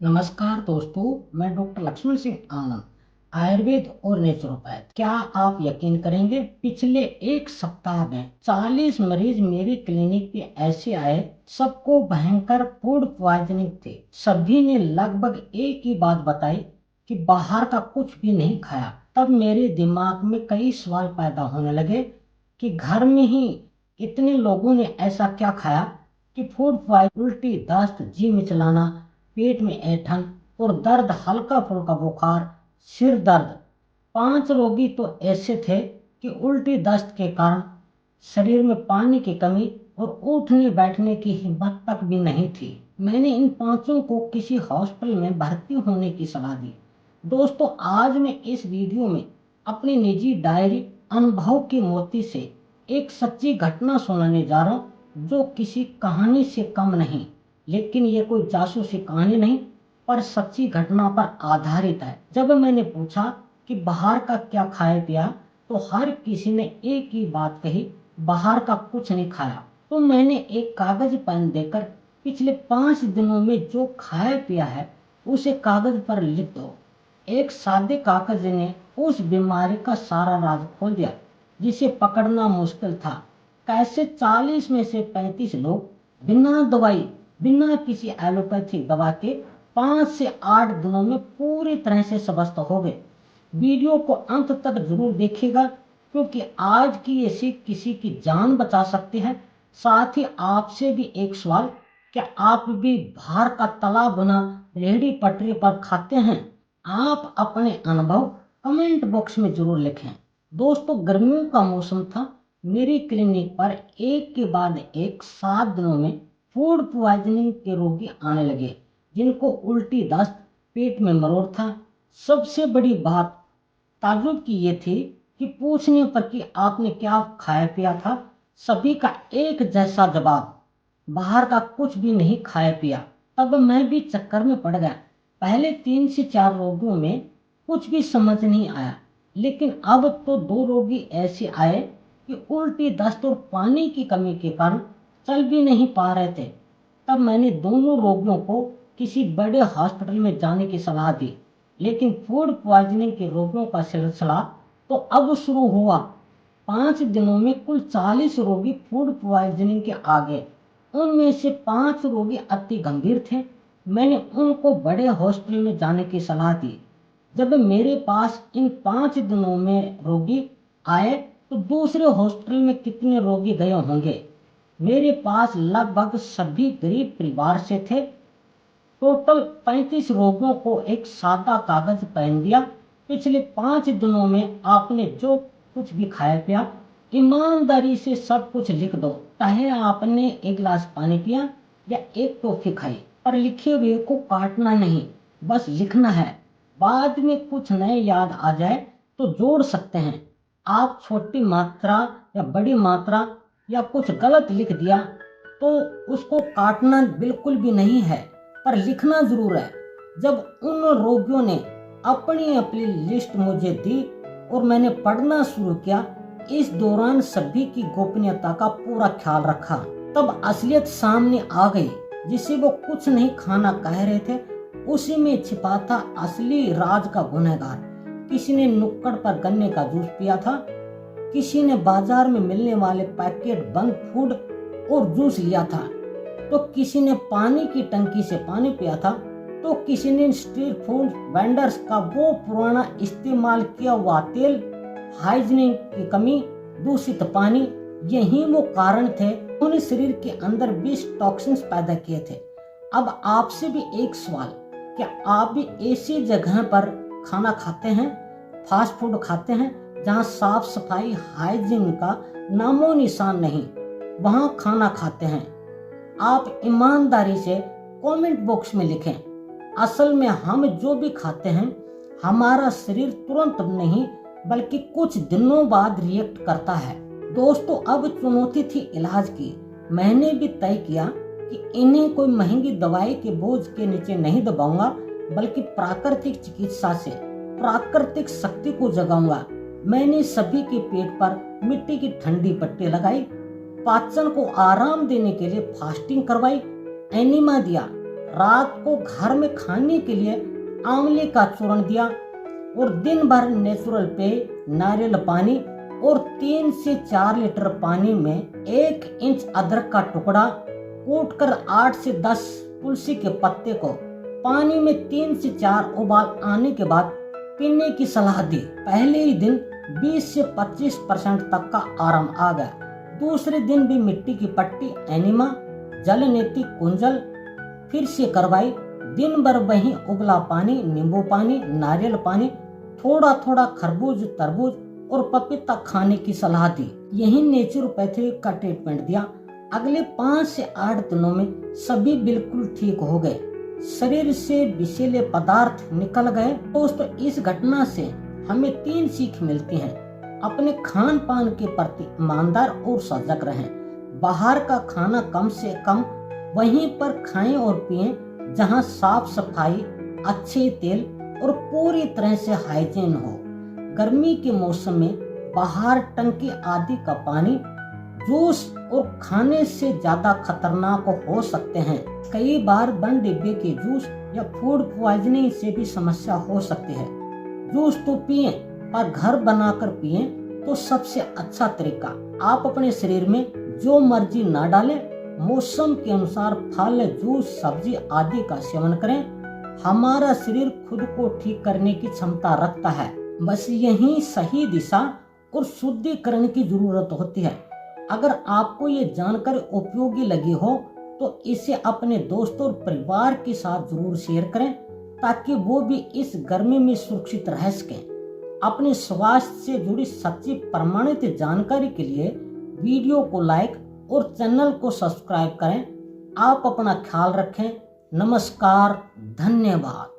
नमस्कार दोस्तों, मैं डॉक्टर लक्ष्मण सिंह आनंद, आयुर्वेद और नेचुरोपैथ। क्या आप यकीन करेंगे, पिछले एक सप्ताह में 40 मरीज मेरे क्लिनिक पे ऐसे आए, सबको भयंकर फूड पॉइजनिंग थी। सभी ने लगभग एक ही बात बताई कि बाहर का कुछ भी नहीं खाया। तब मेरे दिमाग में कई सवाल पैदा होने लगे कि घर में ही इतने लोगों ने ऐसा क्या खाया कि फूड पॉइजन, उल्टी, दस्त, जी मिचलाना, पेट में ऐंठन और दर्द, हल्का फुल्का बुखार, सिर दर्द। 5 रोगी तो ऐसे थे कि उल्टी दस्त के कारण शरीर में पानी की कमी और उठने बैठने की हिम्मत तक भी नहीं थी। मैंने इन पांचों को किसी हॉस्पिटल में भर्ती होने की सलाह दी। दोस्तों, आज मैं इस वीडियो में अपनी निजी डायरी अनुभव की मोती से एक सच्ची घटना सुनाने जा रहा हूँ, जो किसी कहानी से कम नहीं। लेकिन ये कोई जासूसी कहानी नहीं, पर सच्ची घटना पर आधारित है। जब मैंने पूछा कि बाहर का क्या खाया पिया, तो हर किसी ने एक ही बात कही, बाहर का कुछ नहीं खाया। तो मैंने एक कागज पेन देकर पिछले 5 दिनों में जो खाया पिया है उसे कागज पर लिख दो। एक सादे कागज ने उस बीमारी का सारा राज खोल दिया, जिसे पकड़ना मुश्किल था। कैसे 40 में से 35 लोग बिना दवाई, बिना किसी एलोपैथी दवा के 5 से 8 दिनों में पूरी तरह से स्वस्थ हो गए। वीडियो को अंत तक जरूर देखिएगा, क्योंकि आज की ये सीख किसी की जान बचा सकती है। साथ ही आपसे भी एक सवाल, क्या आप भी बाहर का तला भुना रेहड़ी पटरी पर खाते हैं? आप अपने अनुभव कमेंट बॉक्स में जरूर लिखें। दोस्तों, गर्मियों का मौसम था। मेरी क्लिनिक पर एक के बाद एक 7 दिनों में फूड पॉइजनिंग के रोगी आने लगे, जिनको उल्टी, दस्त, पेट में मरोड़ था। सबसे बड़ी बात ताज्जुब की ये थी कि पूछने पर कि आपने क्या खाया पिया था, सभी का एक जैसा जवाब, बाहर का कुछ भी नहीं खाया पिया। तब मैं भी चक्कर में पड़ गया। पहले 3 से 4 रोगियों में कुछ भी समझ नहीं आया, लेकिन अब तो 2 रोगी ऐसे आए कि उल्टी, दस्त और पानी की कमी के कारण चल भी नहीं पा रहे थे। तब मैंने दोनों रोगियों को किसी बड़े हॉस्पिटल में जाने की सलाह दी। लेकिन फूड पॉइजनिंग के रोगियों का सिलसिला तो अब शुरू हुआ। 5 दिनों में कुल 40 रोगी फूड पॉइजनिंग के आ गए। उनमें से 5 रोगी अति गंभीर थे। मैंने उनको बड़े हॉस्पिटल में जाने की सलाह दी। जब मेरे पास इन 5 दिनों में रोगी आए, तो दूसरे हॉस्पिटल में कितने रोगी गए होंगे। मेरे पास लगभग सभी गरीब परिवार से थे। टोटल 35 रोगियों को एक सादा कागज पहन दिया। पिछले 5 दिनों में आपने जो कुछ भी खाया पिया, ईमानदारी से सब कुछ लिख दो। चाहे आपने एक गिलास पानी पिया या एक टॉफी खाई, पर लिखे हुए को काटना नहीं, बस लिखना है। बाद में कुछ नए याद आ जाए तो जोड़ सकते हैं। आप छोटी मात्रा या बड़ी मात्रा या कुछ गलत लिख दिया तो उसको काटना बिल्कुल भी नहीं है, पर लिखना जरूर है। जब उन रोगियों ने अपनी अपनी लिस्ट मुझे दी और मैंने पढ़ना शुरू किया, इस दौरान सभी की गोपनीयता का पूरा ख्याल रखा। तब असलियत सामने आ गई। जिसे वो कुछ नहीं खाना कह रहे थे, उसी में छिपा था असली राज का गुनहगार। किसी ने नुक्कड़ पर गन्ने का जूस पिया था, किसी ने बाजार में मिलने वाले पैकेट बंद फूड और जूस लिया था, तो किसी ने पानी की टंकी से पानी पिया था, तो किसी ने स्ट्रीट फूड वेंडर्स का वो पुराना इस्तेमाल किया हुआ तेल, हाइजीन की कमी, दूषित पानी। यही वो कारण थे उन्होंने शरीर के अंदर 20 टॉक्सिन्स पैदा किए थे। अब आपसे भी एक सवाल, क्या आप भी ऐसी जगह पर खाना खाते हैं, फास्ट फूड खाते हैं, जहां साफ सफाई, हाइजीन का नामो निशान नहीं, वहां खाना खाते हैं? आप ईमानदारी से कमेंट बॉक्स में लिखें। असल में हम जो भी खाते हैं, हमारा शरीर तुरंत नहीं बल्कि कुछ दिनों बाद रिएक्ट करता है। दोस्तों, अब चुनौती थी इलाज की। मैंने भी तय किया कि इन्हें कोई महंगी दवाई के बोझ के नीचे नहीं दबाऊंगा, बल्कि प्राकृतिक चिकित्सा से प्राकृतिक शक्ति को जगाऊंगा। मैंने सभी के पेट पर मिट्टी की ठंडी पट्टी लगाई, पाचन को आराम देने के लिए फास्टिंग करवाई, एनिमा दिया, रात को घर में खाने के लिए आंवले का चूर्ण दिया और दिन भर नेचुरल पेय नारियल पानी और 3 से 4 लीटर पानी में 1 इंच अदरक का टुकड़ा कूटकर 8 से 10 तुलसी के पत्ते को पानी में 3 से 4 उबाल आने के बाद पीने की सलाह दी। पहले ही दिन 20 से 25% तक का आराम आ गया। दूसरे दिन भी मिट्टी की पट्टी एनिमा जलनेती कुंजल फिर से करवाई। दिन भर वही उबला पानी, नींबू पानी, नारियल पानी, थोड़ा थोड़ा खरबूज, तरबूज और पपीता खाने की सलाह दी। यही नेचुरोपैथी का ट्रीटमेंट दिया। अगले 5 से 8 दिनों में सभी बिल्कुल ठीक हो गए। शरीर से विषैले पदार्थ निकल गए। दोस्तों, इस घटना से हमें 3 सीख मिलती हैं। अपने खान पान के प्रति ईमानदार और सजग रहें। बाहर का खाना कम से कम वहीं पर खाएं और पिएं जहां साफ सफाई, अच्छे तेल और पूरी तरह से हाइजीन हो। गर्मी के मौसम में बाहर टंकी आदि का पानी, जूस और खाने से ज्यादा खतरनाक हो सकते हैं। कई बार बंद डिब्बे के जूस या फूड पॉइजनिंग से भी समस्या हो सकती है। जूस तो पिए पर घर बनाकर पिए तो सबसे अच्छा तरीका। आप अपने शरीर में जो मर्जी ना डालें, मौसम के अनुसार फल, जूस, सब्जी आदि का सेवन करें। हमारा शरीर खुद को ठीक करने की क्षमता रखता है। बस यही सही दिशा और शुद्धिकरण की जरूरत होती है। अगर आपको ये जानकारी उपयोगी लगी हो तो इसे अपने दोस्तों और परिवार के साथ जरूर शेयर करें ताकि वो भी इस गर्मी में सुरक्षित रह सकें। अपने स्वास्थ्य से जुड़ी सच्ची प्रमाणित जानकारी के लिए वीडियो को लाइक और चैनल को सब्सक्राइब करें। आप अपना ख्याल रखें। नमस्कार, धन्यवाद।